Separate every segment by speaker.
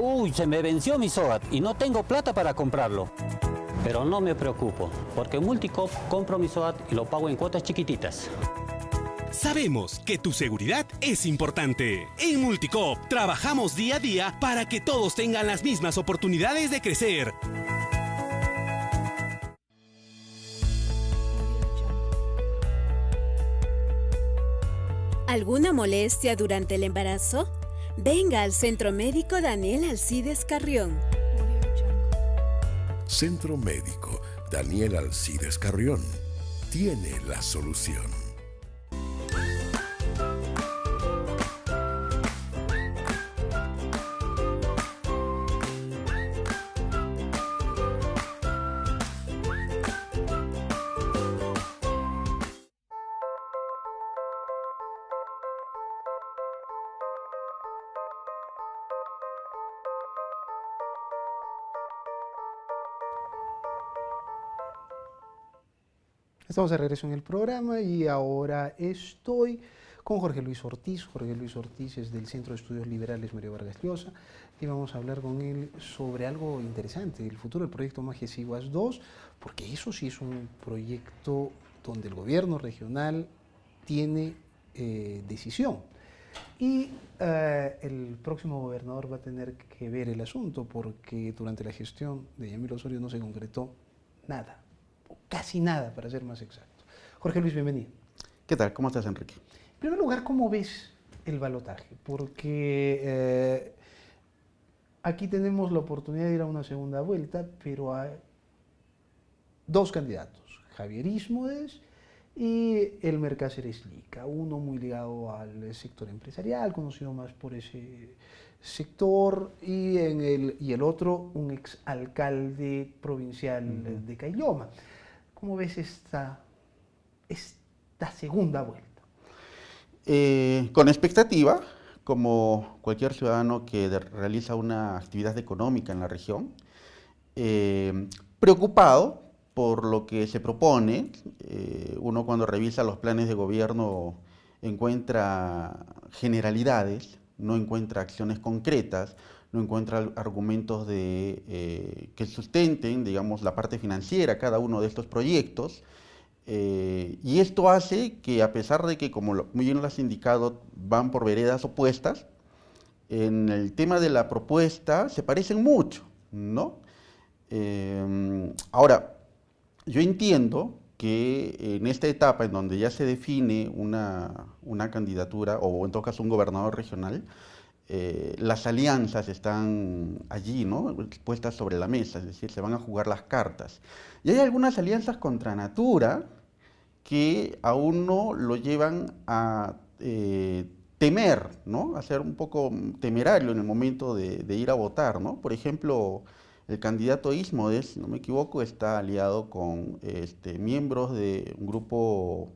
Speaker 1: Uy, se me venció mi SOAT y no tengo plata para comprarlo. Pero no me preocupo, porque en Multicoop compro mi SOAT y lo pago en cuotas chiquititas.
Speaker 2: Sabemos que tu seguridad es importante. En Multicoop trabajamos día a día para que todos tengan las mismas oportunidades de crecer.
Speaker 3: ¿Alguna molestia durante el embarazo? Venga al Centro Médico Daniel Alcides Carrión.
Speaker 4: Centro Médico Daniel Alcides Carrión tiene la solución.
Speaker 5: Estamos de regreso en el programa y ahora estoy con Jorge Luis Ortiz. Jorge Luis Ortiz es del Centro de Estudios Liberales Mario Vargas Llosa y vamos a hablar con él sobre algo interesante, el futuro del proyecto Majes-Iguas 2, porque eso sí es un proyecto donde el gobierno regional tiene decisión. Y el próximo gobernador va a tener que ver el asunto porque durante la gestión de Yamil Osorio no se concretó nada. Casi nada, para ser más exacto. Jorge Luis, bienvenido.
Speaker 6: ¿Qué tal? ¿Cómo estás, Enrique?
Speaker 5: En primer lugar, ¿cómo ves el balotaje? Porque aquí tenemos la oportunidad de ir a una segunda vuelta, pero hay dos candidatos, Javier Ismodes y Elmer Cáceres Lica, uno muy ligado al sector empresarial, conocido más por ese sector, y el otro un exalcalde provincial de Caylloma. ¿Cómo ves esta segunda vuelta?
Speaker 6: Con expectativa, como cualquier ciudadano que realiza una actividad económica en la región, preocupado por lo que se propone. Uno cuando revisa los planes de gobierno encuentra generalidades, no encuentra acciones concretas, no encuentra argumentos que sustenten, digamos, la parte financiera cada uno de estos proyectos. Y esto hace que, a pesar de que, como muy bien lo has indicado, van por veredas opuestas, en el tema de la propuesta se parecen mucho, ¿no? Ahora, yo entiendo que en esta etapa en donde ya se define una candidatura, o en todo caso un gobernador regional, las alianzas están allí, ¿no?, puestas sobre la mesa, es decir, se van a jugar las cartas. Y hay algunas alianzas contra natura que a uno lo llevan a temer, ¿no?, a ser un poco temerario en el momento de ir a votar, ¿no? Por ejemplo, el candidato Ismodes, si no me equivoco, está aliado con miembros de un grupo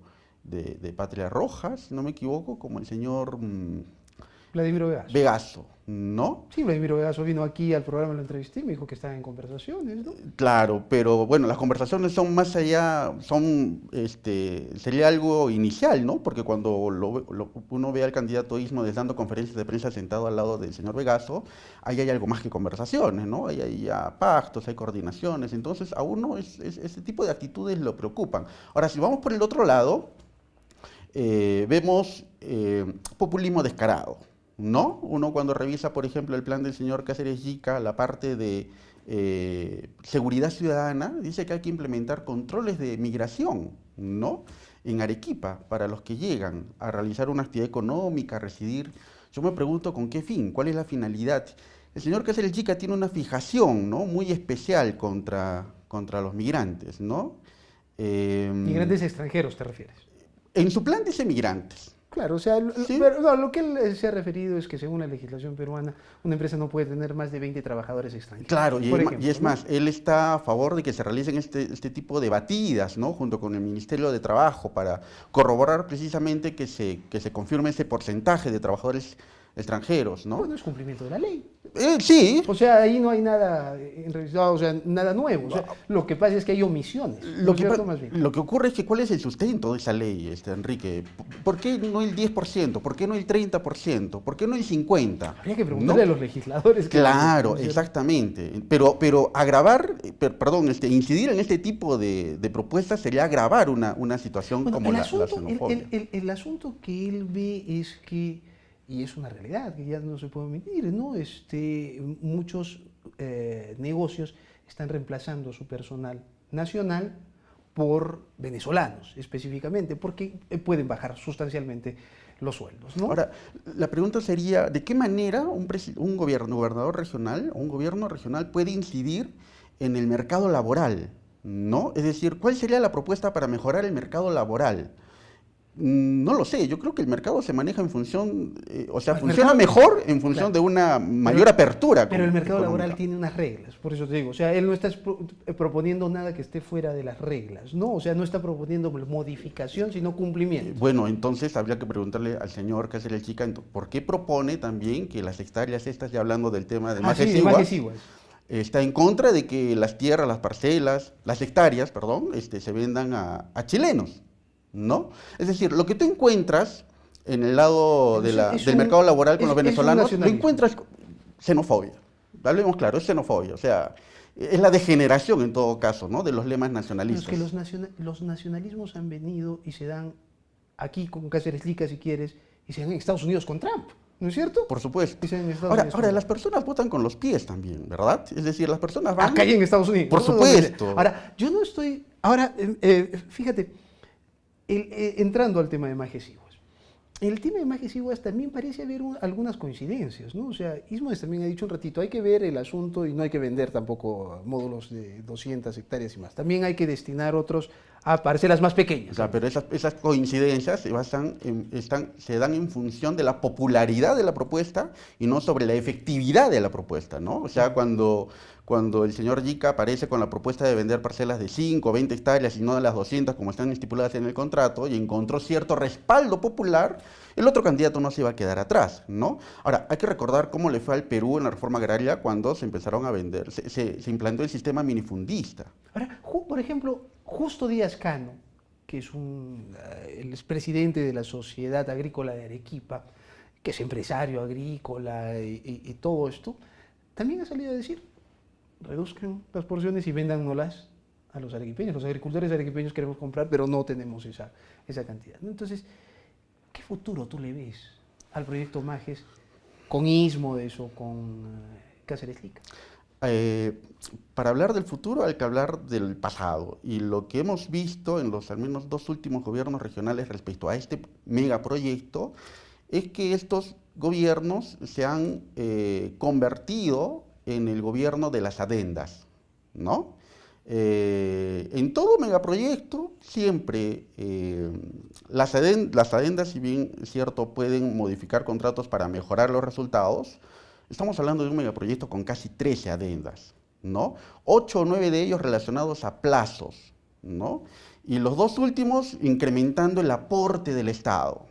Speaker 6: de Patria Roja, si no me equivoco, como el señor
Speaker 5: Vladimiro Vegaso.
Speaker 6: Vegaso, ¿no?
Speaker 5: Sí, Vladimiro Vegaso vino aquí al programa, lo entrevisté y me dijo que estaban en conversaciones, ¿no?
Speaker 6: Claro, pero bueno, las conversaciones son más allá, sería algo inicial, ¿no? Porque cuando uno ve al candidato Ismodes dando conferencias de prensa sentado al lado del señor Vegaso, ahí hay algo más que conversaciones, ¿no? Ahí hay ya pactos, hay coordinaciones, entonces a uno ese tipo de actitudes lo preocupan. Ahora, si vamos por el otro lado, vemos populismo descarado, ¿no? Uno cuando revisa, por ejemplo, el plan del señor Cáceres Lica, la parte de seguridad ciudadana, dice que hay que implementar controles de migración, ¿no?, en Arequipa, para los que llegan a realizar una actividad económica, a residir. Yo me pregunto con qué fin, cuál es la finalidad. El señor Cáceres Lica tiene una fijación, ¿no?, muy especial contra los migrantes, ¿no?
Speaker 5: Migrantes extranjeros, ¿te refieres?
Speaker 6: En su plan dice migrantes.
Speaker 5: Claro, o sea,
Speaker 6: ¿Sí?
Speaker 5: pero, no, lo que él se ha referido es que según la legislación peruana, una empresa no puede tener más de 20 trabajadores extranjeros.
Speaker 6: Claro, y es
Speaker 5: ¿no?
Speaker 6: más, él está a favor de que se realicen este tipo de batidas, ¿no?, junto con el Ministerio de Trabajo, para corroborar precisamente que se confirme ese porcentaje de trabajadores extranjeros, ¿no?
Speaker 5: Bueno, es cumplimiento de la ley.
Speaker 6: Sí.
Speaker 5: O sea, ahí no hay nada o sea, nada nuevo. O sea, lo que pasa es que hay omisiones.
Speaker 6: Lo que,
Speaker 5: ¿cierto? Más bien.
Speaker 6: lo que ocurre es que ¿cuál es el sustento de esa ley, Enrique? ¿Por qué no el 10%? ¿Por qué no el 30%? ¿Por qué no el 50%?
Speaker 5: Habría que preguntarle a los legisladores.
Speaker 6: Claro, exactamente. Pero agravar, perdón, incidir en este tipo de propuestas sería agravar una situación
Speaker 5: Bueno,
Speaker 6: como la
Speaker 5: asunto,
Speaker 6: xenofobia.
Speaker 5: el asunto que él ve es que, y es una realidad que ya no se puede omitir, ¿no? Muchos negocios están reemplazando su personal nacional por venezolanos, específicamente, porque pueden bajar sustancialmente los sueldos, ¿no?
Speaker 6: Ahora, la pregunta sería, ¿de qué manera un gobernador regional o un gobierno regional puede incidir en el mercado laboral? ¿No? Es decir, ¿cuál sería la propuesta para mejorar el mercado laboral? No lo sé, yo creo que el mercado se maneja en función, funciona mejor en función de una mayor apertura.
Speaker 5: Pero el mercado
Speaker 6: económica.
Speaker 5: laboral tiene unas reglas, por eso te digo, o sea, él no está proponiendo nada que esté fuera de las reglas, ¿no? O sea, no está proponiendo modificación, sino cumplimiento.
Speaker 6: Bueno, entonces habría que preguntarle al señor Cáceres Chica, ¿por qué propone también que las hectáreas estas, ya hablando del tema de Majesiguas, está en contra de que las tierras, las parcelas, las hectáreas, perdón, se vendan a chilenos? ¿No? Es decir, lo que tú encuentras en el lado del mercado laboral con los venezolanos, lo encuentras xenofobia. Hablemos claro, es xenofobia. O sea, es la degeneración en todo caso, ¿no? De los lemas nacionalistas.
Speaker 5: Es que los nacionalismos han venido y se dan aquí con Cáceres Lica, si quieres, y se dan en Estados Unidos con Trump, ¿no es cierto?
Speaker 6: Por supuesto.
Speaker 5: Y se dan en Estados Unidos
Speaker 6: Ahora, las personas votan con los pies también, ¿verdad? Es decir, las personas van...
Speaker 5: acá y en Estados Unidos.
Speaker 6: Por supuesto.
Speaker 5: Ahora, yo no estoy... Ahora, fíjate... entrando al tema de Majesiguas. En el tema de Majesiguas también parece haber algunas coincidencias, ¿no? O sea, Ismodes también ha dicho un ratito, hay que ver el asunto y no hay que vender tampoco módulos de 200 hectáreas y más. También hay que destinar otros a parcelas más pequeñas.
Speaker 6: O sea, pero esas coincidencias se dan en función de la popularidad de la propuesta y no sobre la efectividad de la propuesta, ¿no? O sea, cuando el señor Yica aparece con la propuesta de vender parcelas de 5 o 20 hectáreas y no de las 200 como están estipuladas en el contrato y encontró cierto respaldo popular, el otro candidato no se iba a quedar atrás, ¿no? Ahora, hay que recordar cómo le fue al Perú en la reforma agraria cuando se empezaron a vender, se implantó el sistema minifundista.
Speaker 5: Ahora, por ejemplo, Justo Díaz Cano, que es el expresidente de la Sociedad Agrícola de Arequipa, que es empresario agrícola y todo esto, también ha salido a decir, reduzcan las porciones y véndannolas a los arequipeños. Los agricultores arequipeños queremos comprar, pero no tenemos esa cantidad, ¿no? Entonces, ¿qué futuro tú le ves al proyecto Majes con Ismodes o con Cáceres Lica?
Speaker 6: Para hablar del futuro hay que hablar del pasado, y lo que hemos visto en los al menos 2 últimos gobiernos regionales respecto a este megaproyecto es que estos gobiernos se han convertido en el gobierno de las adendas, ¿no? En todo megaproyecto siempre las adendas, si bien es cierto, pueden modificar contratos para mejorar los resultados. Estamos hablando de un megaproyecto con casi 13 adendas, ¿no? 8 o 9 de ellos relacionados a plazos, ¿no? Y los 2 últimos incrementando el aporte del Estado.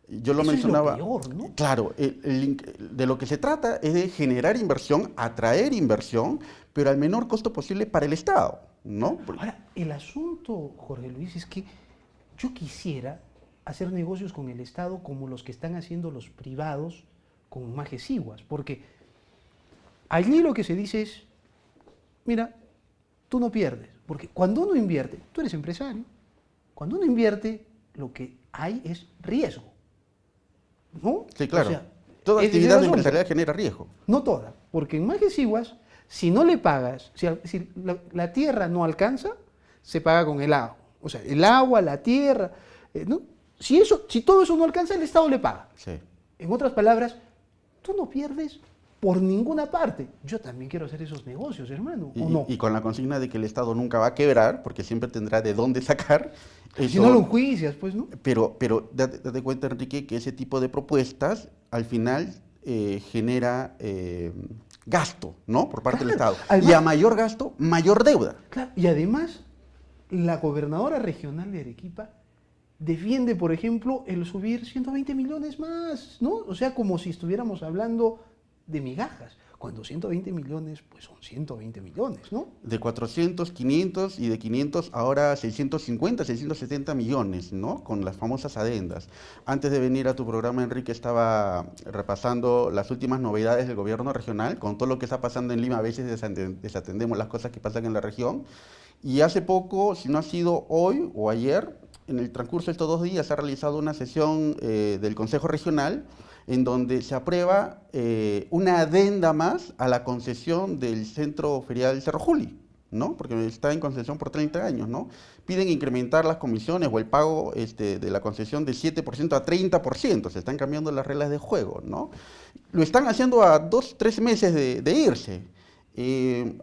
Speaker 6: Yo lo mencionaba.
Speaker 5: Es lo peor, ¿no?
Speaker 6: Claro, de lo que se trata es de generar inversión, atraer inversión, pero al menor costo posible para el Estado, ¿no?
Speaker 5: Ahora, el asunto, Jorge Luis, es que yo quisiera hacer negocios con el Estado como los que están haciendo los privados con Majesiguas, porque allí lo que se dice es, mira, tú no pierdes, porque cuando uno invierte, tú eres empresario, cuando uno invierte, lo que hay es riesgo, ¿no?
Speaker 6: Sí, claro.
Speaker 5: O sea,
Speaker 6: toda
Speaker 5: es
Speaker 6: actividad
Speaker 5: razón.
Speaker 6: empresarial genera riesgo.
Speaker 5: No toda, porque en Majesiguas, si no le pagas, si la tierra no alcanza, se paga con el agua. O sea, el agua, la tierra, ¿no? Si todo eso no alcanza, el Estado le paga.
Speaker 6: Sí.
Speaker 5: En otras palabras, tú no pierdes por ninguna parte. Yo también quiero hacer esos negocios, hermano, ¿o no?
Speaker 6: Y con la consigna de que el Estado nunca va a quebrar, porque siempre tendrá de dónde sacar.
Speaker 5: Si no lo enjuicias, pues, ¿no?
Speaker 6: Pero date cuenta, Enrique, que ese tipo de propuestas al final genera gasto, ¿no? Por parte del Estado.
Speaker 5: Además,
Speaker 6: y a mayor gasto, mayor deuda.
Speaker 5: Claro, y además, la gobernadora regional de Arequipa defiende, por ejemplo, el subir 120 millones más, ¿no? O sea, como si estuviéramos hablando de migajas, cuando 120 millones, pues son 120 millones, ¿no?
Speaker 6: De 400, 500 y de 500 ahora 650, 670 millones, ¿no? Con las famosas adendas. Antes de venir a tu programa, Enrique, estaba repasando las últimas novedades del gobierno regional, con todo lo que está pasando en Lima. A veces desatendemos las cosas que pasan en la región. Y hace poco, si no ha sido hoy o ayer, en el transcurso de estos 2 días se ha realizado una sesión del Consejo Regional en donde se aprueba una adenda más a la concesión del Centro Ferial Cerro Juli, ¿no? Porque está en concesión por 30 años, ¿no? Piden incrementar las comisiones o el pago de la concesión de 7% a 30%, se están cambiando las reglas de juego, ¿no? Lo están haciendo a 2, 3 meses de irse.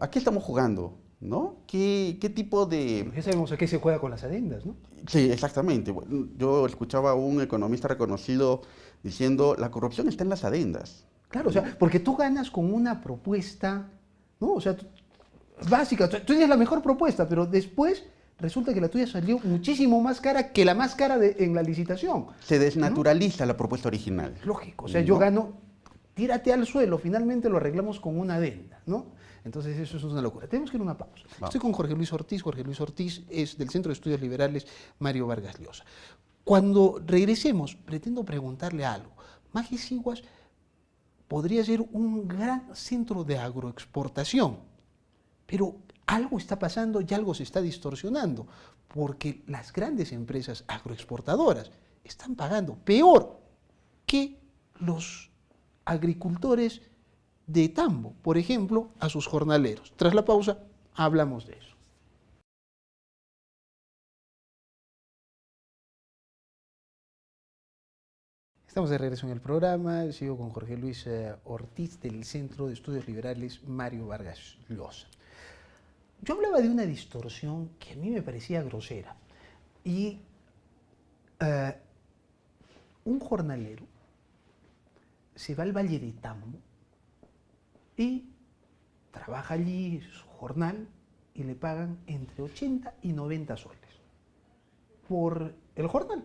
Speaker 6: ¿A qué estamos jugando? ¿No? ¿Qué tipo de...?
Speaker 5: Ya sabemos a qué se juega con las adendas, ¿no?
Speaker 6: Sí, exactamente. Yo escuchaba a un economista reconocido diciendo, la corrupción está en las adendas.
Speaker 5: Claro, o sea, porque tú ganas con una propuesta, ¿no? O sea, básica, tú tienes la mejor propuesta, pero después resulta que la tuya salió muchísimo más cara que la más cara en la licitación.
Speaker 6: Se desnaturaliza la propuesta original.
Speaker 5: Lógico, o sea, yo gano, tírate al suelo, finalmente lo arreglamos con una adenda, ¿no? Entonces eso es una locura. Tenemos que ir a una pausa.
Speaker 6: Vamos.
Speaker 5: Estoy con Jorge Luis Ortiz. Jorge Luis Ortiz es del Centro de Estudios Liberales Mario Vargas Llosa. Cuando regresemos, pretendo preguntarle algo. Majesiguas podría ser un gran centro de agroexportación, pero algo está pasando y algo se está distorsionando, porque las grandes empresas agroexportadoras están pagando peor que los agricultores de tambo, por ejemplo, a sus jornaleros. Tras la pausa, hablamos de eso. Estamos de regreso en el programa. Sigo con Jorge Luis Ortiz del Centro de Estudios Liberales Mario Vargas Llosa. Yo hablaba de una distorsión que a mí me parecía grosera. Y un jornalero se va al Valle de Tambo y trabaja allí su jornal y le pagan entre 80 y 90 soles por el jornal.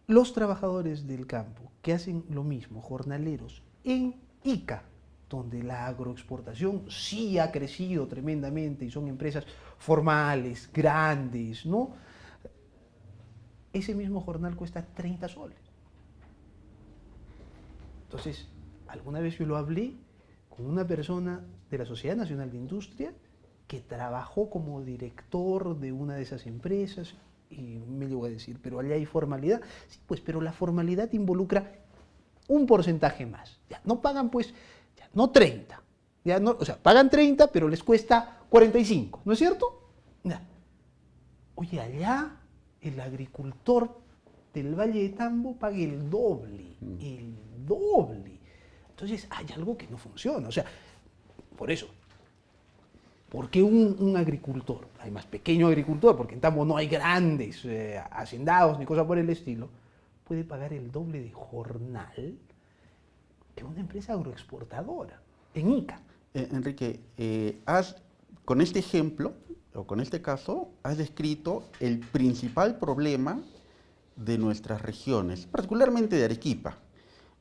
Speaker 5: Los trabajadores del campo que hacen lo mismo, jornaleros, en Ica, donde la agroexportación sí ha crecido tremendamente y son empresas formales, grandes, ¿no? Ese mismo jornal cuesta 30 soles. Entonces, alguna vez yo lo hablé con una persona de la Sociedad Nacional de Industria que trabajó como director de una de esas empresas y me llegó a decir, pero allá hay formalidad. Sí, pues, pero la formalidad involucra un porcentaje más. Ya, no pagan, pues, ya, no 30. Ya no, o sea, pagan 30, pero les cuesta 45, ¿no es cierto? Ya. Oye, allá el agricultor del Valle de Tambo paga el doble, el doble. Entonces hay algo que no funciona. O sea, por eso, ¿por qué un agricultor, además pequeño agricultor, porque en Tambo no hay grandes hacendados ni cosas por el estilo, puede pagar el doble de jornal que una empresa agroexportadora en Ica?
Speaker 6: Enrique, con este ejemplo, o con este caso, has descrito el principal problema de nuestras regiones, particularmente de Arequipa,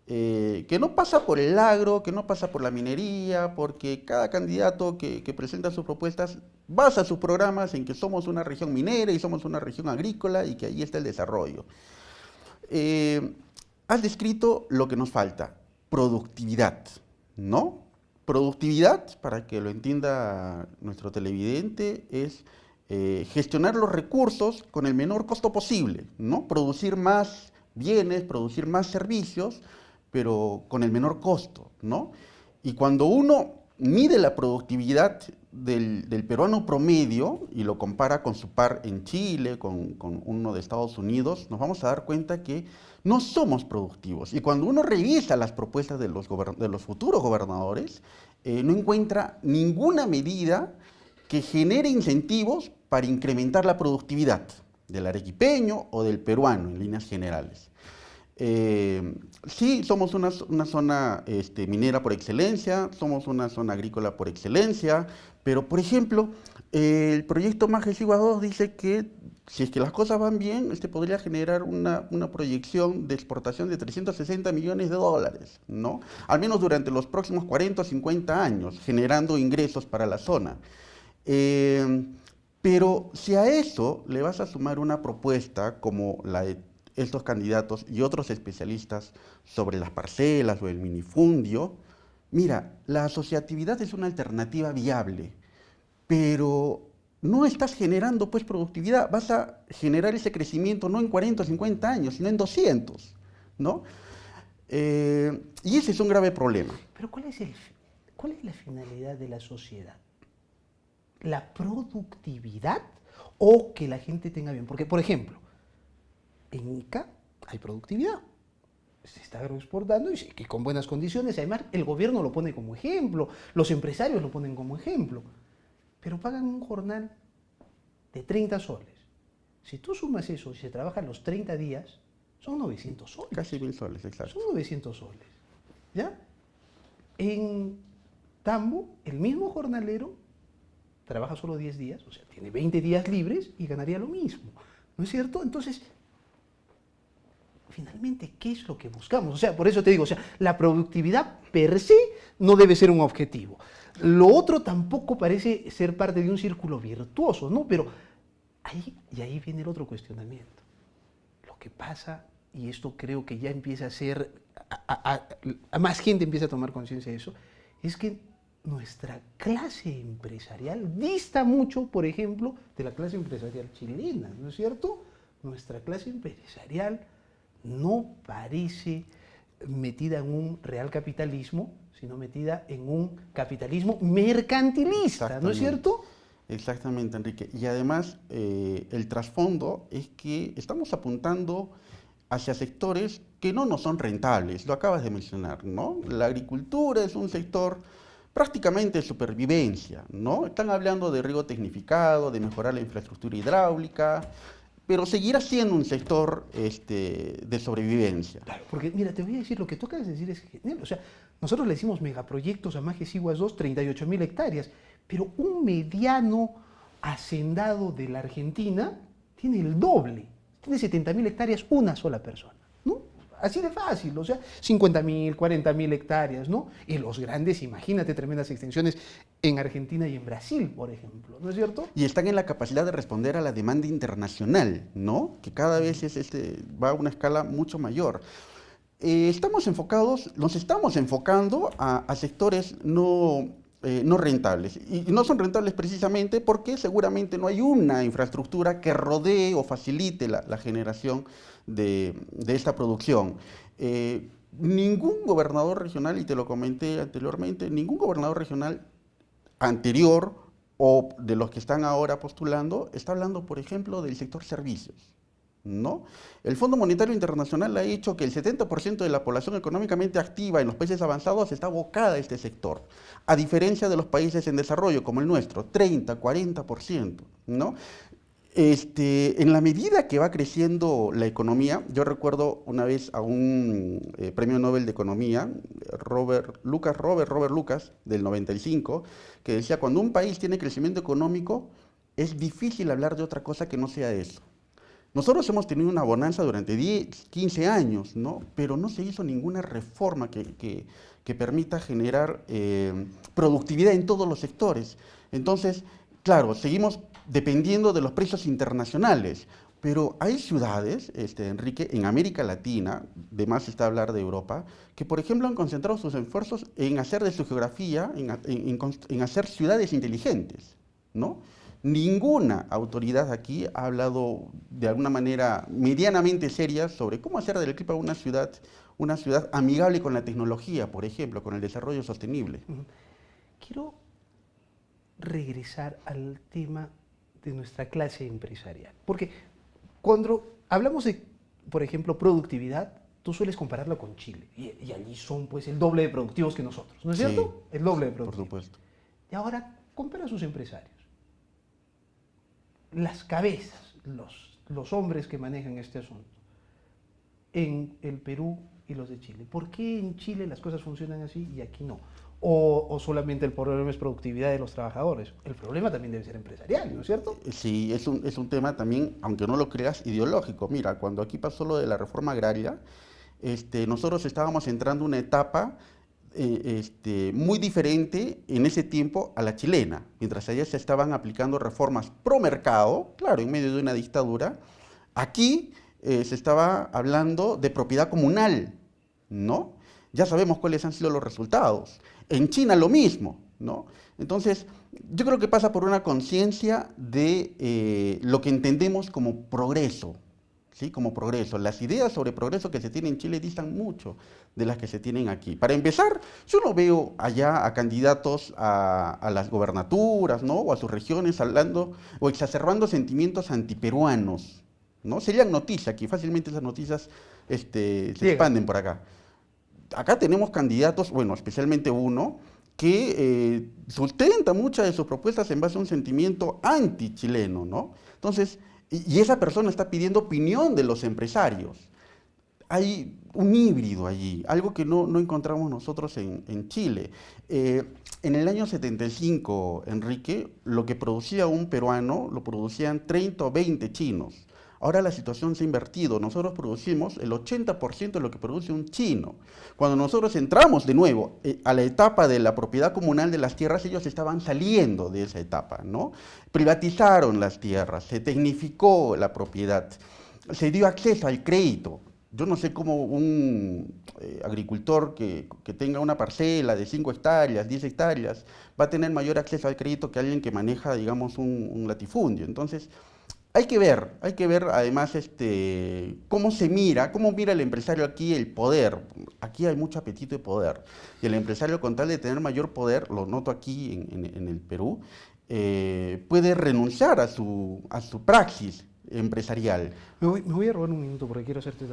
Speaker 6: que no pasa por el agro, que no pasa por la minería, porque cada candidato que presenta sus propuestas basa sus programas en que somos una región minera y somos una región agrícola y que ahí está el desarrollo. Has descrito lo que nos falta, productividad, ¿no? Productividad, para que lo entienda nuestro televidente, es gestionar los recursos con el menor costo posible, ¿no? Producir más bienes, producir más servicios, pero con el menor costo, ¿no? Y cuando uno mide la productividad del peruano promedio y lo compara con su par en Chile, con uno de Estados Unidos, nos vamos a dar cuenta que no somos productivos. Y cuando uno revisa las propuestas de los futuros gobernadores, no encuentra ninguna medida que genere incentivos para incrementar la productividad del arequipeño o del peruano en líneas generales. Sí, somos una zona minera por excelencia, somos una zona agrícola por excelencia, pero por ejemplo, el proyecto Majes Iguas 2 dice que si es que las cosas van bien, podría generar una proyección de exportación de 360 millones de dólares, ¿no? Al menos durante los próximos 40 o 50 años, generando ingresos para la zona. Pero si a eso le vas a sumar una propuesta como la de estos candidatos y otros especialistas sobre las parcelas o el minifundio, mira, la asociatividad es una alternativa viable, pero no estás generando pues productividad, vas a generar ese crecimiento no en 40 o 50 años, sino en 200, ¿no? Y ese es un grave problema.
Speaker 5: Pero ¿cuál es la finalidad de la sociedad? ¿La productividad o que la gente tenga bien? Porque, por ejemplo, en Ica hay productividad. Se está agroexportando y que con buenas condiciones. Además, el gobierno lo pone como ejemplo, los empresarios lo ponen como ejemplo. Pero pagan un jornal de 30 soles. Si tú sumas eso y se trabajan los 30 días, son 900 soles.
Speaker 6: Casi 1000 soles, exacto.
Speaker 5: Son 900 soles. ¿Ya? En Tambo, el mismo jornalero trabaja solo 10 días, o sea, tiene 20 días libres y ganaría lo mismo. ¿No es cierto? Entonces, finalmente, ¿qué es lo que buscamos? O sea, por eso te digo, o sea, la productividad per se no debe ser un objetivo. Lo otro tampoco parece ser parte de un círculo virtuoso, ¿no? Pero ahí viene el otro cuestionamiento. Lo que pasa, y esto creo que ya empieza a ser, a más gente empieza a tomar conciencia de eso, es que nuestra clase empresarial dista mucho, por ejemplo, de la clase empresarial chilena, ¿no es cierto? Nuestra clase empresarial no parece metida en un real capitalismo, sino metida en un capitalismo mercantilista, ¿no es cierto?
Speaker 6: Exactamente, Enrique. Y además, el trasfondo es que estamos apuntando hacia sectores que no nos son rentables, lo acabas de mencionar, ¿no? La agricultura es un sector prácticamente de supervivencia, ¿no? Están hablando de riego tecnificado, de mejorar la infraestructura hidráulica, pero seguirá siendo un sector de sobrevivencia.
Speaker 5: Claro, porque mira, te voy a decir, lo que tú acabas de decir es genial. O sea, nosotros le decimos megaproyectos a Majes Iguas 2, 38.000 hectáreas, pero un mediano hacendado de la Argentina tiene el doble, tiene 70.000 hectáreas una sola persona, ¿no? Así de fácil, o sea, 50.000, 40.000 hectáreas, ¿no? Y los grandes, imagínate, tremendas extensiones en Argentina y en Brasil, por ejemplo, ¿no es cierto?
Speaker 6: Y están en la capacidad de responder a la demanda internacional, ¿no? Que cada vez va a una escala mucho mayor. Nos estamos enfocando a sectores no rentables. Y no son rentables precisamente porque seguramente no hay una infraestructura que rodee o facilite la generación de esta producción. Ningún gobernador regional, y te lo comenté anteriormente, ningún gobernador regional anterior o de los que están ahora postulando está hablando, por ejemplo, del sector servicios, ¿no? El Fondo Monetario Internacional ha dicho que el 70% de la población económicamente activa en los países avanzados está abocada a este sector, a diferencia de los países en desarrollo como el nuestro, 30, 40%, ¿no? En la medida que va creciendo la economía, yo recuerdo una vez a un premio Nobel de Economía, Robert Lucas, del 95, que decía, cuando un país tiene crecimiento económico, es difícil hablar de otra cosa que no sea eso. Nosotros hemos tenido una bonanza durante 10, 15 años, ¿no? Pero no se hizo ninguna reforma que permita generar productividad en todos los sectores. Entonces, claro, seguimos dependiendo de los precios internacionales, pero hay ciudades, Enrique, en América Latina, de más está hablar de Europa, que por ejemplo han concentrado sus esfuerzos en hacer de su geografía, en hacer ciudades inteligentes, ¿no? Ninguna autoridad aquí ha hablado de alguna manera medianamente seria sobre cómo hacer del Arequipa una ciudad amigable con la tecnología, por ejemplo, con el desarrollo sostenible.
Speaker 5: Quiero regresar al tema de nuestra clase empresarial, porque cuando hablamos de, por ejemplo, productividad, tú sueles compararlo con Chile, y allí son pues el doble de productivos que nosotros, ¿no es cierto? El doble de productivos.
Speaker 6: Por supuesto.
Speaker 5: Y ahora compara a sus empresarios. Las cabezas, los hombres que manejan este asunto, en el Perú y los de Chile? ¿Por qué en Chile las cosas funcionan así y aquí no? O solamente el problema es productividad de los trabajadores. El problema también debe ser empresarial, ¿no es cierto?
Speaker 6: Sí, es un tema también, aunque no lo creas, ideológico. Mira, cuando aquí pasó lo de la reforma agraria, nosotros estábamos entrando en una etapa muy diferente en ese tiempo a la chilena. Mientras allá se estaban aplicando reformas pro mercado, claro, en medio de una dictadura, aquí se estaba hablando de propiedad comunal, ¿no? Ya sabemos cuáles han sido los resultados. En China lo mismo, ¿no? Entonces, yo creo que pasa por una conciencia de lo que entendemos como progreso, ¿sí? Como progreso. Las ideas sobre progreso que se tienen en Chile distan mucho de las que se tienen aquí. Para empezar, yo no veo allá a candidatos a las gobernaturas, ¿no? O a sus regiones hablando o exacerbando sentimientos antiperuanos, ¿no? Serían noticias, que fácilmente esas noticias se expanden por acá. Acá tenemos candidatos, bueno, especialmente uno, que sustenta muchas de sus propuestas en base a un sentimiento anti-chileno, ¿no? Entonces, y esa persona está pidiendo opinión de los empresarios. Hay un híbrido allí, algo que no encontramos nosotros en Chile. En el año 75, Enrique, lo que producía un peruano lo producían 30 o 20 chinos. Ahora la situación se ha invertido. Nosotros producimos el 80% de lo que produce un chino. Cuando nosotros entramos de nuevo a la etapa de la propiedad comunal de las tierras, ellos estaban saliendo de esa etapa, ¿no? Privatizaron las tierras, se tecnificó la propiedad, se dio acceso al crédito. Yo no sé cómo un agricultor que tenga una parcela de 5 hectáreas, 10 hectáreas, va a tener mayor acceso al crédito que alguien que maneja, digamos, un latifundio. Entonces, hay que ver además cómo mira el empresario aquí el poder. Aquí hay mucho apetito de poder. Y el empresario, con tal de tener mayor poder, lo noto aquí en el Perú, puede renunciar a su praxis empresarial.
Speaker 5: Me voy a robar un minuto porque quiero hacerte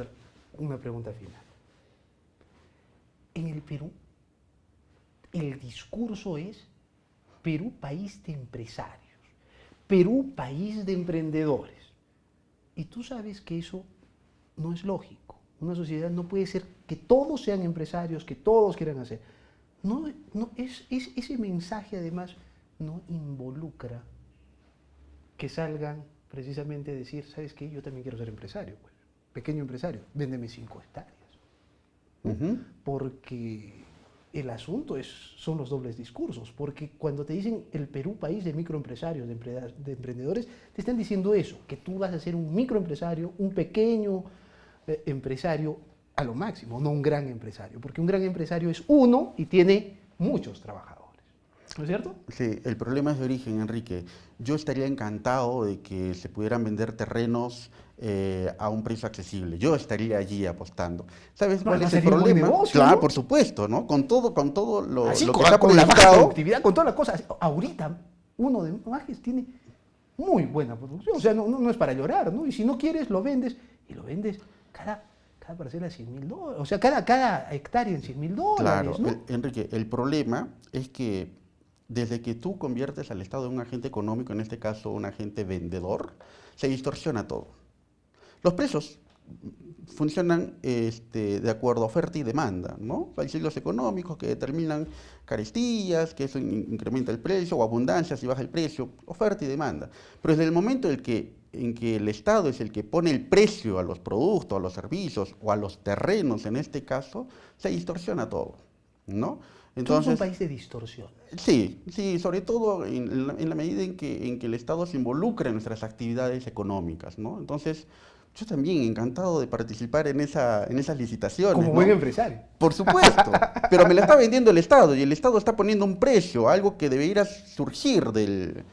Speaker 5: una pregunta final. En el Perú, el discurso es Perú, país de empresarios. Perú, país de emprendedores. Y tú sabes que eso no es lógico. Una sociedad no puede ser que todos sean empresarios, que todos quieran hacer. Ese mensaje además no involucra que salgan precisamente a decir, ¿sabes qué? Yo también quiero ser empresario, pues. Pequeño empresario, véndeme 5 hectáreas. Porque el asunto son los dobles discursos, porque cuando te dicen el Perú, país de microempresarios, de emprendedores, te están diciendo eso, que tú vas a ser un microempresario, un pequeño empresario a lo máximo, no un gran empresario, porque un gran empresario es uno y tiene muchos trabajadores. ¿No es cierto?
Speaker 6: Sí, el problema es de origen, Enrique. Yo estaría encantado de que se pudieran vender terrenos a un precio accesible. Yo estaría allí apostando. ¿Sabes cuál es el problema? Negocio, claro, ¿no? Por supuesto, ¿no? Con todo lo que se ha
Speaker 5: con la
Speaker 6: proyectado.
Speaker 5: productividad, con todas las cosas. Ahorita, uno de Majes tiene muy buena producción. O sea, no es para llorar, ¿no? Y si no quieres, lo vendes. Y lo vendes cada parcela $100,000. O sea, cada hectárea en $100,000.
Speaker 6: Claro,
Speaker 5: ¿no?
Speaker 6: Enrique, el problema es que desde que tú conviertes al Estado en un agente económico, en este caso un agente vendedor, se distorsiona todo. Los precios funcionan de acuerdo a oferta y demanda, ¿no? Hay ciclos económicos que determinan carestías, que eso incrementa el precio, o abundancia si baja el precio, oferta y demanda. Pero desde el momento en que el Estado es el que pone el precio a los productos, a los servicios o a los terrenos, en este caso, se distorsiona todo, ¿no?
Speaker 5: Entonces, ¿es un país de distorsión?
Speaker 6: Sí, sobre todo en la medida en que el Estado se involucra en nuestras actividades económicas, ¿no? Entonces, yo también encantado de participar en esas licitaciones.
Speaker 5: Como buen empresario.
Speaker 6: Por supuesto, pero me la está vendiendo el Estado y el Estado está poniendo un precio, algo que debería surgir del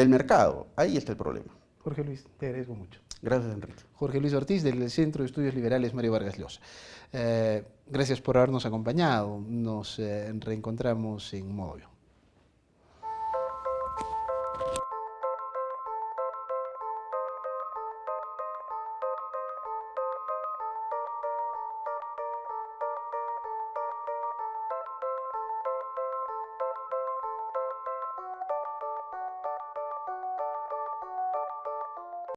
Speaker 6: mercado. Ahí está el problema.
Speaker 5: Jorge Luis, te agradezco mucho.
Speaker 6: Gracias, Enrique.
Speaker 5: Jorge Luis Ortiz, del Centro de Estudios Liberales Mario Vargas Llosa. Gracias por habernos acompañado. Nos reencontramos en Modo Avión.